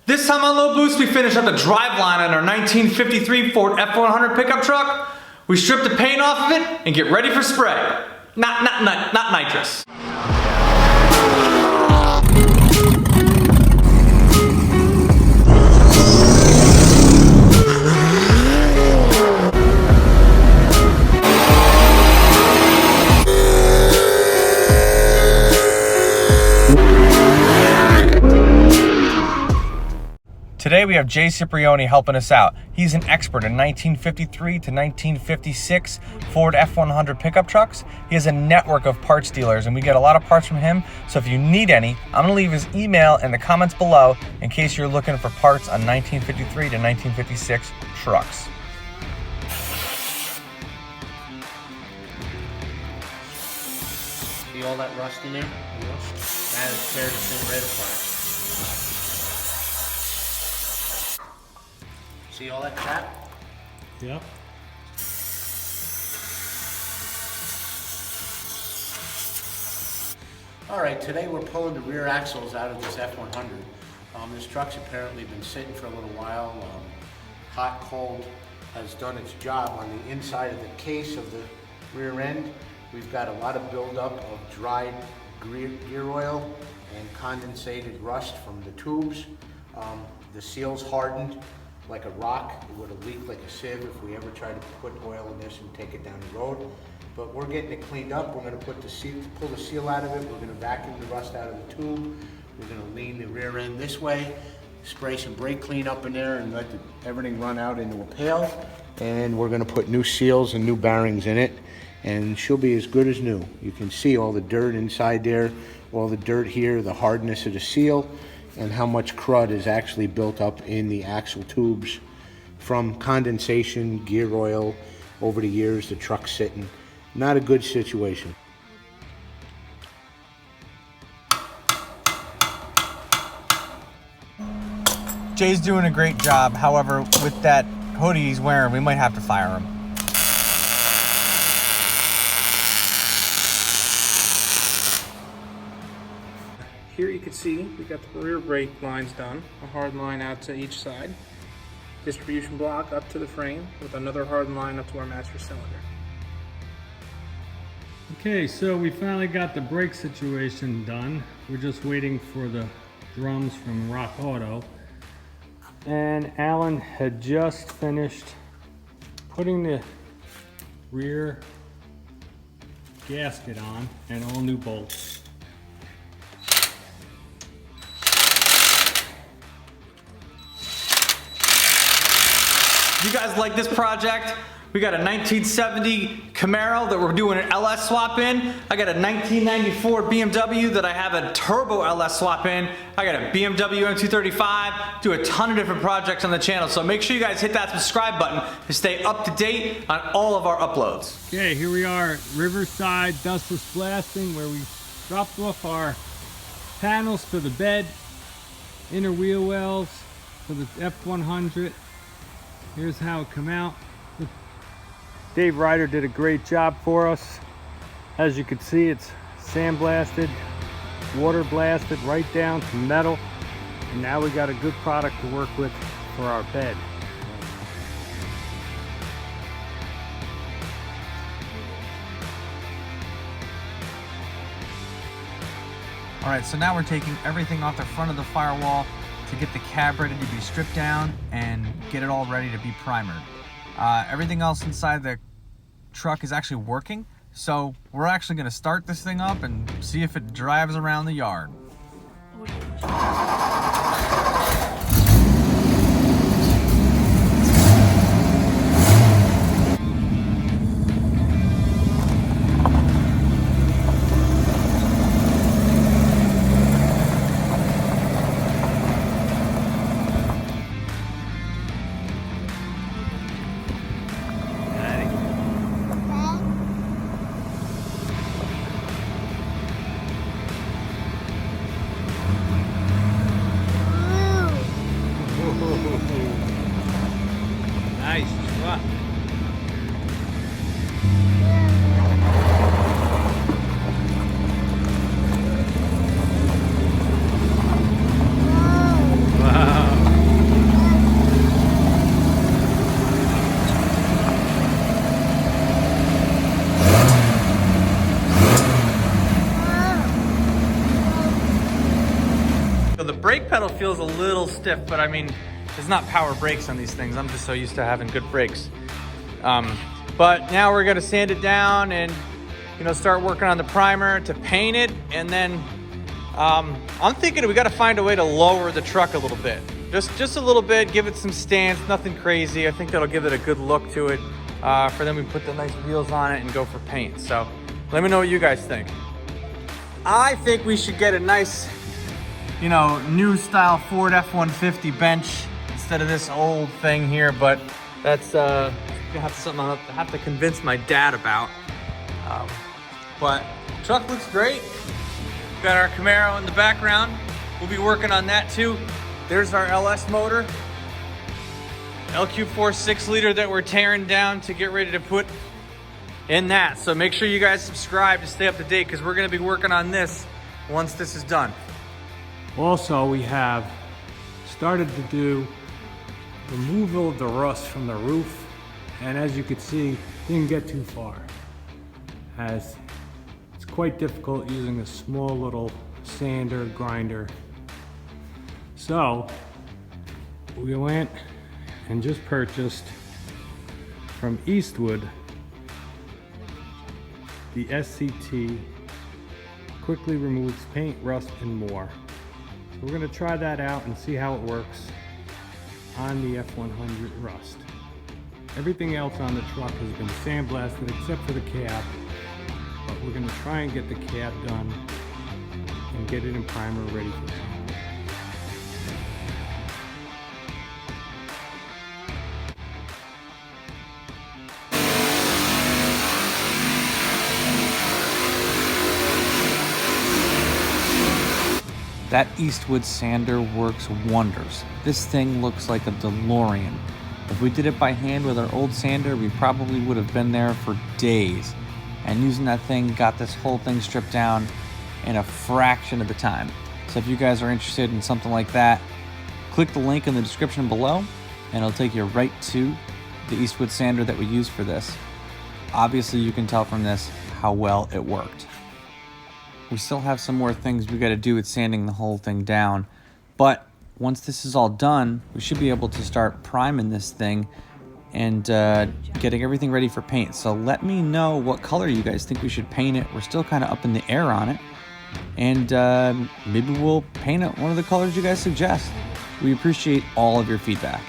This time on Low Boost, we finish up the driveline on our 1953 Ford F100 pickup truck. We strip the paint off of it and get ready for spray. Not nitrous. Today we have Jayciprioni helping us out. He's an expert in 1953 to 1956 Ford F100 pickup trucks. He has a network of parts dealers and we get a lot of parts from him. So if you need any, I'm gonna leave his email in the comments below in case you're looking for parts on 1953 to 1956 trucks. See all that rust in there? That is tear this thing right apart. See all that crap? Yep. All right, today we're pulling the rear axles out of this F100. This truck's apparently been sitting for a little while. Hot, cold has done its job on the inside of the case of the rear end. We've got a lot of buildup of dried gear oil and condensated rust from the tubes. The seal's hardened like a rock. It would have leaked like a sieve if we ever tried to put oil in this and take it down the road. But we're getting it cleaned up. We're going to pull the seal out of it. We're going to vacuum the rust out of the tube. We're going to lean the rear end this way, spray some brake clean up in there and let everything run out into a pail. And we're going to put new seals and new bearings in it. And she'll be as good as new. You can see all the dirt inside there, all the dirt here, the hardness of the seal, and how much crud is actually built up in the axle tubes from condensation, gear oil, over the years, the truck's sitting. Not a good situation. Jay's doing a great job. However, with that hoodie he's wearing, we might have to fire him. Here you can see we got the rear brake lines done, a hard line out to each side, distribution block up to the frame with another hard line up to our master cylinder. Okay, so we finally got the brake situation done. We're just waiting for the drums from Rock Auto. And Alan had just finished putting the rear gasket on and all new bolts. If you guys like this project, we got a 1970 Camaro that we're doing an LS swap in. I got a 1994 BMW that I have a turbo LS swap in. I got a BMW M235, do a ton of different projects on the channel. So make sure you guys hit that subscribe button to stay up to date on all of our uploads. Okay, here we are at Riverside Dustless Blasting, where we dropped off our panels for the bed, inner wheel wells for the F100. Here's how it come out. Dave Ryder did a great job for us. As you can see, it's sandblasted, water blasted right down to metal. And now we got a good product to work with for our bed. All right, so now we're taking everything off the front of the firewall to get the cab ready to be stripped down and get it all ready to be primered. Everything else inside the truck is actually working, so we're actually going to start this thing up and see if it drives around the yard. feels a little stiff, but I mean, there's not power brakes on these things. I'm just so used to having good brakes. But now we're gonna sand it down and, you know, start working on the primer to paint it. And then I'm thinking we gotta find a way to lower the truck a little bit. Just a little bit, give it some stance, nothing crazy. I think that'll give it a good look to it. For then we put the nice wheels on it and go for paint. So let me know what you guys think. I think we should get a nice, you know, new style Ford F-150 bench instead of this old thing here, but that's something I'll have to convince my dad about. But truck looks great. Got our Camaro in the background. We'll be working on that too. There's our LS motor. LQ4 6-liter that we're tearing down to get ready to put in that. So make sure you guys subscribe to stay up to date because we're gonna be working on this once this is done. Also, we have started to do removal of the rust from the roof, and as you can see, didn't get too far, as it's quite difficult using a small little sander grinder. So we went and just purchased from Eastwood the SCT. Quickly removes paint, rust, and more. So we're going to try that out and see how it works on the F100 Rust. Everything else on the truck has been sandblasted except for the cab, but we're going to try and get the cab done and get it in primer ready for paint. That Eastwood sander works wonders. This thing looks like a DeLorean. If we did it by hand with our old sander, we probably would have been there for days. And using that thing got this whole thing stripped down in a fraction of the time. So if you guys are interested in something like that, click the link in the description below and it'll take you right to the Eastwood sander that we used for this. Obviously you can tell from this how well it worked. We still have some more things we got to do with sanding the whole thing down, but once this is all done, we should be able to start priming this thing and getting everything ready for paint. So let me know what color you guys think we should paint it. We're still kind of up in the air on it, and maybe we'll paint it one of the colors you guys suggest. We appreciate all of your feedback.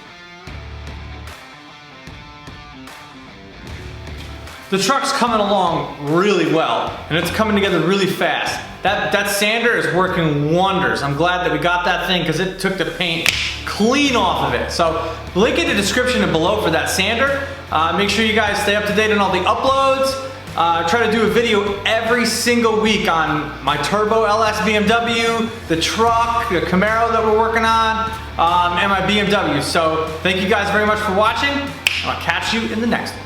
The truck's coming along really well, and it's coming together really fast. That sander is working wonders. I'm glad that we got that thing because it took the paint clean off of it. So link in the description below for that sander. Make sure you guys stay up to date on all the uploads. Try to do a video every single week on my Turbo LS BMW, the truck, the Camaro that we're working on, and my BMW. So thank you guys very much for watching. I'll catch you in the next one.